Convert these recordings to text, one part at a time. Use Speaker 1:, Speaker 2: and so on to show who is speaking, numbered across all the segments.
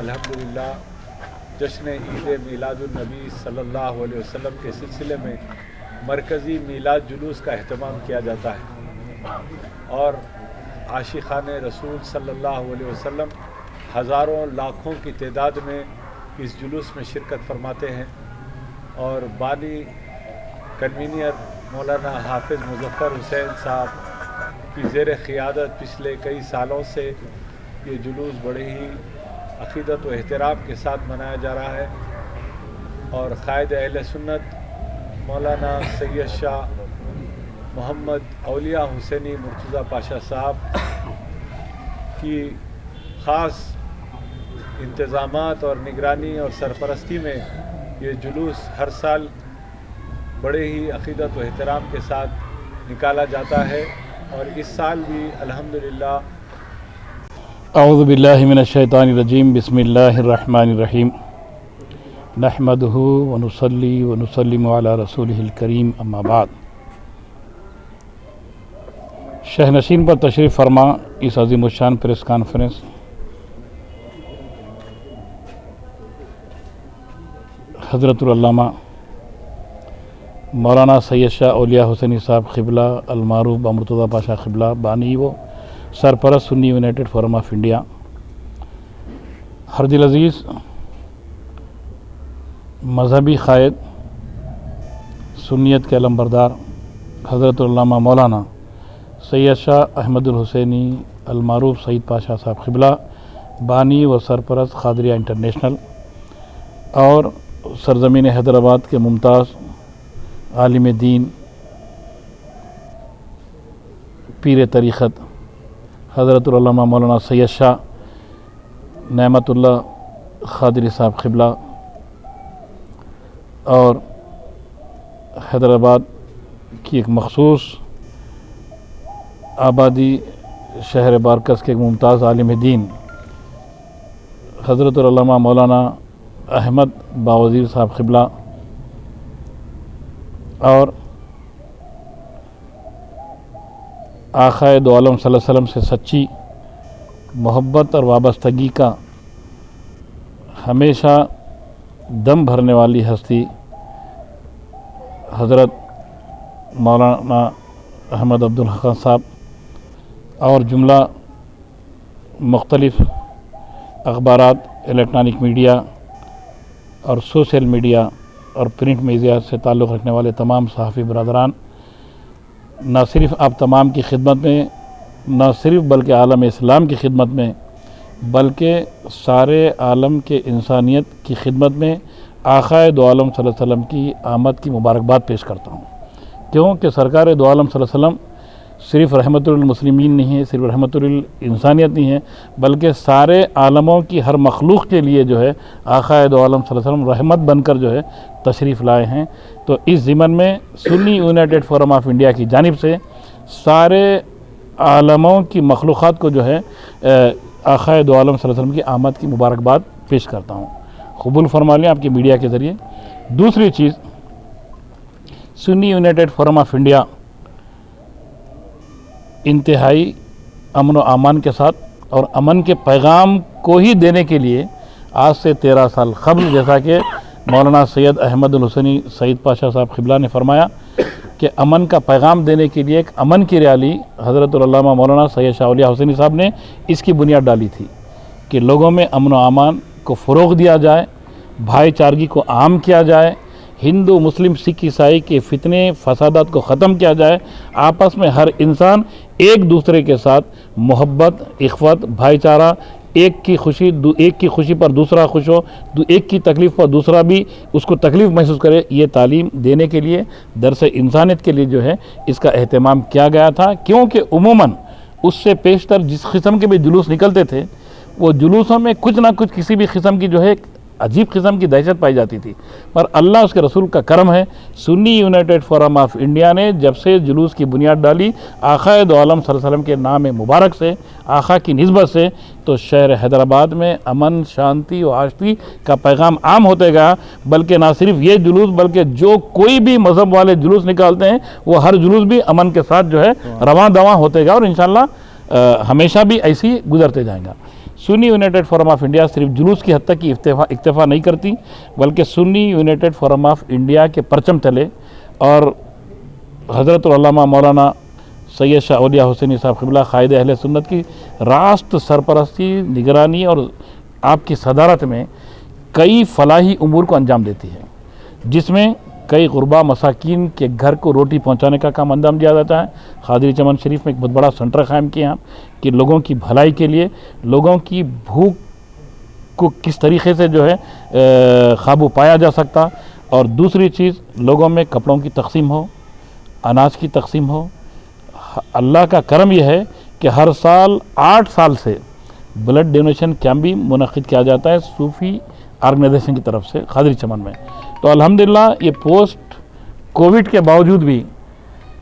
Speaker 1: الحمدللہ جشن عید میلاد النبی صلی اللہ علیہ وسلم کے سلسلے میں مرکزی میلاد جلوس کا اہتمام کیا جاتا ہے اور عاشقان رسول صلی اللہ علیہ وسلم ہزاروں لاکھوں کی تعداد میں اس جلوس میں شرکت فرماتے ہیں اور بانی کنوینئر مولانا حافظ مظفر حسین صاحب کی زیر قیادت پچھلے کئی سالوں سے یہ جلوس بڑے ہی عقیدت و احترام کے ساتھ منایا جا رہا ہے اور قائد اہل سنت مولانا سید شاہ محمد اولیاء حسینی مرتضیٰ پاشا صاحب کی خاص انتظامات اور نگرانی اور سرپرستی میں یہ جلوس ہر سال بڑے ہی عقیدت و احترام کے ساتھ نکالا جاتا ہے اور اس سال بھی الحمدللہ
Speaker 2: اعوذ باللہ من الشیطان الرجیم بسم اللہ الرحمن الرحیم نحمدہ ونصلی ونسلم علی رسولہ الکریم اما بعد۔ شہنشین پر تشریف فرما اس عظیم الشان پریس کانفرنس حضرت العلامہ مولانا سید شاہ اولیاء حسینی صاحب قبلہ المعروف بمرتضیٰ پاشا قبلہ بانی و سرپرست سنی یونائٹڈ فورم آف انڈیا، ہر دل عزیز مذہبی قائد سنیت کے علمبردار حضرت العلامہ مولانا سید شاہ احمد الحسینی المعروف سعید پاشا صاحب قبلہ بانی و سرپرست قادریہ انٹرنیشنل اور سرزمین حیدرآباد کے ممتاز عالم دین پیر طریقت حضرت العلامہ مولانا سید شاہ نعمت اللہ قادری صاحب قبلہ اور حیدرآباد کی ایک مخصوص آبادی شہر بارکس کے ایک ممتاز عالم دین حضرت العلامہ مولانا احمد باوزیر صاحب قبلہ اور آقائے دو عالم صلی اللہ علیہ وسلم سے سچی محبت اور وابستگی کا ہمیشہ دم بھرنے والی ہستی حضرت مولانا احمد عبدالحق صاحب اور جملہ مختلف اخبارات الیکٹرانک میڈیا اور سوشل میڈیا اور پرنٹ میڈیا سے تعلق رکھنے والے تمام صحافی برادران، نہ صرف آپ تمام کی خدمت میں، نہ صرف بلکہ عالم اسلام کی خدمت میں، بلکہ سارے عالم کے انسانیت کی خدمت میں آقائے دو عالم صلی اللہ علیہ وسلم کی آمد کی مبارکباد پیش کرتا ہوں، کیونکہ سرکار دو عالم صلی اللہ علیہ وسلم صرف رحمت للمسلمین نہیں ہے، صرف رحمت للانسانیت نہیں ہے، بلکہ سارے عالموں کی ہر مخلوق کے لیے جو ہے آقائے دو عالم صلی اللہ علیہ وسلم رحمت بن کر جو ہے تشریف لائے ہیں۔ تو اس ضمن میں سنی یونائٹڈ فورم آف انڈیا کی جانب سے سارے عالموں کی مخلوقات کو جو ہے آقائے دو عالم صلی اللہ علیہ وسلم کی آمد کی مبارکباد پیش کرتا ہوں، قبول فرما لیں آپ کی میڈیا کے ذریعے۔ دوسری چیز، سنی یونائٹڈ فورم آف انڈیا انتہائی امن و امان کے ساتھ اور امن کے پیغام کو ہی دینے کے لیے آج سے 13 سال قبل، جیسا کہ مولانا سید احمد الحسینی سعید پاشا صاحب قبلہ نے فرمایا کہ امن کا پیغام دینے کے لیے ایک امن کی ریالی حضرت العلامہ مولانا سید شاہ اولیاء حسینی صاحب نے اس کی بنیاد ڈالی تھی کہ لوگوں میں امن و امان کو فروغ دیا جائے، بھائی چارگی کو عام کیا جائے، ہندو مسلم سکھ عیسائی کے فتنے فسادات کو ختم کیا جائے، آپس میں ہر انسان ایک دوسرے کے ساتھ محبت، اخوت، بھائی چارہ، ایک کی خوشی پر دوسرا خوش ہو، ایک کی تکلیف پر دوسرا بھی اس کو تکلیف محسوس کرے، یہ تعلیم دینے کے لیے درس انسانیت کے لیے جو ہے اس کا اہتمام کیا گیا تھا۔ کیونکہ عموماً اس سے پیشتر جس قسم کے بھی جلوس نکلتے تھے، وہ جلوسوں میں کچھ نہ کچھ کسی بھی قسم کی جو ہے عجیب قسم کی دہشت پائی جاتی تھی، پر اللہ اس کے رسول کا کرم ہے، سنی یونائٹڈ فورم آف انڈیا نے جب سے جلوس کی بنیاد ڈالی آقائے دو عالم صلی اللہ علیہ وسلم کے نام مبارک سے، آقا کی نسبت سے، تو شہر حیدرآباد میں امن، شانتی و آشتی کا پیغام عام ہوتے گیا۔ بلکہ نہ صرف یہ جلوس، بلکہ جو کوئی بھی مذہب والے جلوس نکالتے ہیں وہ ہر جلوس بھی امن کے ساتھ جو ہے رواں دواں ہوتے گا، اور انشاءاللہ ہمیشہ بھی ایسی گزرتے جائیں گا۔ Sunni United Forum of India सिर्फ जुलूस की हद तक की इक्तफा नहीं करती, बल्कि Sunni United Forum of India के परचम तले और हज़रत उल्लामा मौलाना सैयद शाह औलिया हुसैनी साहब क़िबला क़ायद अहले सुन्नत की रास्त सरपरस्ती, निगरानी और आपकी सदारत में कई फलाही उमूर को अंजाम देती है, जिसमें कई गुरबा मसाकीन के घर को रोटी पहुंचाने का काम अंजाम दिया जाता है। खादिरी चमन शरीफ में एक बहुत बड़ा सेंटर कायम किया कि लोगों की भलाई के लिए, लोगों की भूख को किस तरीके से जो है काबू पाया जा सकता, और दूसरी चीज़ लोगों में कपड़ों की तकसीम हो, अनाज की तकसीम हो। अल्लाह का करम यह है कि हर साल 8 साल से ब्लड डोनेशन कैंप भी मुनक़िद किया जाता है सूफ़ी ऑर्गेनाइजेशन की तरफ से खादिरी चमन में। तो अल्हम्दुलिल्लाह ये पोस्ट कोविड के बावजूद भी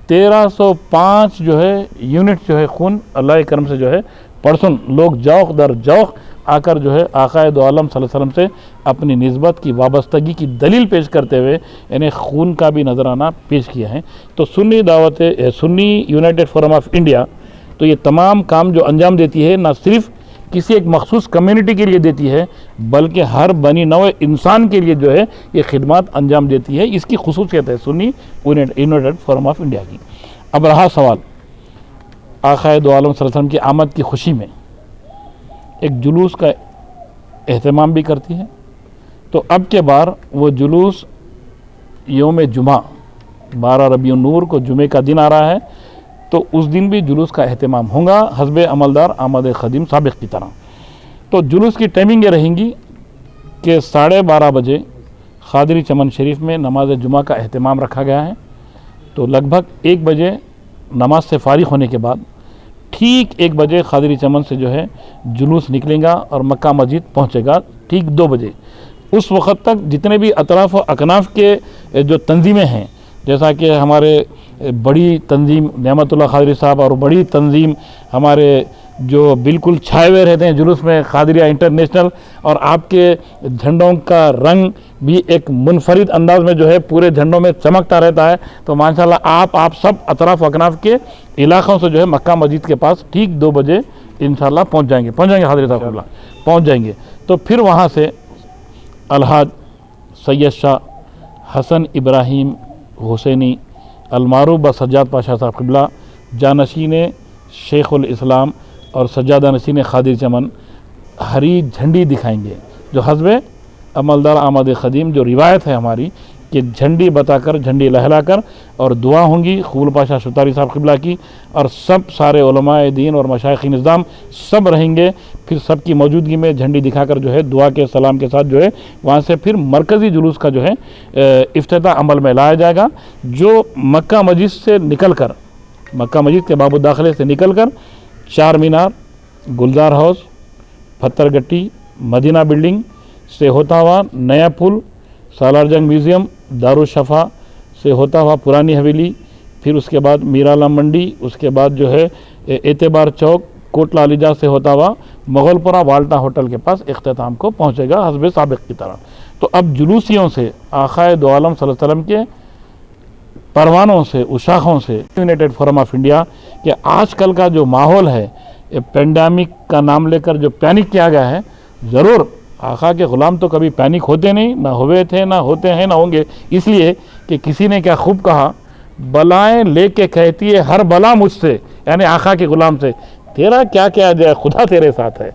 Speaker 2: 1305 जो है यूनिट जो है खून अल्लाह के करम से जो है परसों लोग जौक़ दर जौक़ आकर जो है आक़ाए दो आलम सल्लल्लाहु अलैहि वसल्लम से अपनी निस्बत की वाबस्तगी की दलील पेश करते हुए इन्हें खून का भी नजराना पेश किया है। तो Sunni United Forum of India तो ये तमाम काम जो अंजाम देती है न सिर्फ किसी एक मखसूस कम्युनिटी के लिए देती है, बल्कि हर बनी नौ इंसान के लिए जो है ये खिदमत अंजाम देती है। इसकी खुसूसियत है Sunni United Forum of India की। अब रहा सवाल आक़ाए दो आलम सल्लल्लाहु अलैहि वसल्लम की आमद की खुशी में एक जुलूस का एहतमाम भी करती है। तो अब के बार वो जुलूस यौम जुमा 12 रबीउन नूर को जुमे का दिन आ रहा है, तो उस दिन भी जुलूस का एहतमाम होगा हस्बे अमलदार आमद ख़दीम साबिक़ की तरह। तो जुलूस की टाइमिंग ये रहेंगी कि 12:30 बजे खादिरी चमन शरीफ में नमाज जुमा का एहतमाम रखा गया है। तो लगभग 1 बजे नमाज से फ़ारिग होने के बाद ठीक 1 बजे खादिरी चमन से जो है जुलूस निकलेगा और मक्का मस्जिद पहुँचेगा ठीक 2 बजे। उस वक़्त तक जितने भी अतराफ़ व अकनाफ़ के जो तंजीमें हैं, जैसा कि हमारे बड़ी तंजीम नेमतुल्लाह खादरी साहब और बड़ी तंजीम हमारे जो बिल्कुल छाए हुए रहते हैं जुलूस में खादरिया इंटरनेशनल, और आपके झंडों का रंग भी एक मुनफरिद अंदाज में जो है पूरे झंडों में चमकता रहता है। तो माशाल्लाह आप सब अतराफ़ अकनाफ़ के इलाक़ों से जो है मक्का मस्जिद के पास ठीक 2 बजे इंशाल्लाह पहुँच जाएंगे खादरी साहब पहुँच जाएंगे। तो फिर वहाँ से अलहाज सैयद शाह हसन इब्राहिम हुसैनी अलमारूफ ब सज्जाद पाशा साहब क़िबला जानशीन शेखुल इस्लाम और सज्जादा नशीन खादिर चमन हरी झंडी दिखाएंगे, जो हस्बे अमलदार आमद ख़दीम जो रिवायत है हमारी कि झंडी बताकर, झंडी लहलाकर और दुआ होंगी खूल पाशा शुतारी साहब क़िबला की, और सब सारे उलमाए दीन और मशाइख़ निज़ाम सब रहेंगे। फिर सब की मौजूदगी में झंडी दिखाकर जो है दुआ के सलाम के साथ जो है वहाँ से फिर मरकज़ी जुलूस का जो है इफ्तिताह अमल में लाया जाएगा, जो मक्का मस्जिद से निकल कर, मक्का मस्जिद के बाबू दाखिले से निकल कर चार मीनार, गुलजार हाउस, पत्थर गट्टी, मदीना बिल्डिंग से होता हुआ नया पुल, सालार जंग म्यूज़ियम, दारुशफ़ा से होता हुआ पुरानी हवेली, फिर उसके बाद मीराला मंडी, उसके बाद जो है एतबार चौक, कोटला अलीजा से होता हुआ मुग़लपुरा वाल्टा होटल के पास इख्तिताम को पहुँचेगा हस्बे साबिक़ की तरह। तो अब जुलूसियों से आक़ाए दो आलम सल्लल्लाहु अलैहि वसल्लम के परवानों से, उशाखों से यूनाइटेड फोरम ऑफ इंडिया के आजकल का जो माहौल है, पेंडेमिक का नाम लेकर जो पैनिक किया गया है, ज़रूर आका के ग़ुलाम तो कभी पैनिक होते नहीं, ना हुए थे, ना होते हैं, ना होंगे। इसलिए कि किसी ने क्या खूब कहा, बलाएं लेके कहती है हर बला मुझसे, यानी आका के ग़ुलाम से, तेरा क्या क्या जाए, खुदा तेरे साथ है।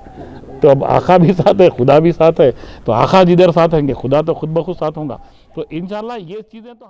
Speaker 2: तो अब आका भी साथ है, खुदा भी साथ है, तो आका जिधर साथ होंगे खुदा तो खुद ब खुद साथ होगा। तो इंशाअल्लाह ये चीज़ें तो